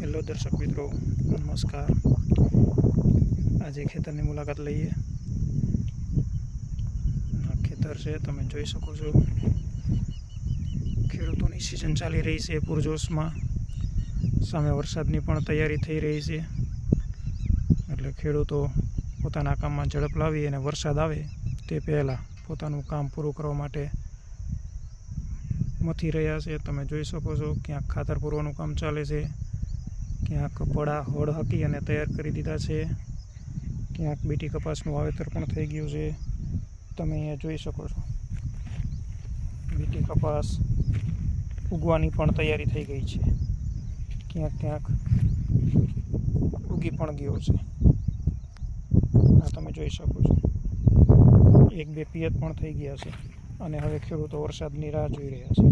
Hello દર્શક મિત્રો, નમસ્કાર। આજે ખેતરની મુલાકાત લઈએ। ખેતર છે, તમે જોઈ શકો છો। ખેડૂતોની સિઝન ચાલી રહી છે પૂરજોશમાં। સામે વરસાદની પણ તૈયારી થઈ રહી છે, એટલે ખેડૂતો પોતાના કામમાં ઝડપ લાવી અને વરસાદ આવે તે પહેલાં પોતાનું કામ પૂરું કરવા માટે મથી રહ્યા છે। તમે જોઈ શકો છો, ક્યાંક ખાતર પૂરવાનું કામ ચાલે છે, ક્યાંક પડા હોળ હાકી અને તૈયાર કરી દીધા છે, ક્યાંક બીટી કપાસનું વાવેતર પણ થઈ ગયું છે। તમે અહીંયા જોઈ શકો છો, બીટી કપાસ ઉગવાની પણ તૈયારી થઈ ગઈ છે, ક્યાંક ક્યાંક ઉગી પણ ગયો છે। આ તમે જોઈ શકો છો, એક બે પિયત પણ થઈ ગયા છે અને હવે ખેડૂતો વરસાદની રાહ જોઈ રહ્યા છે।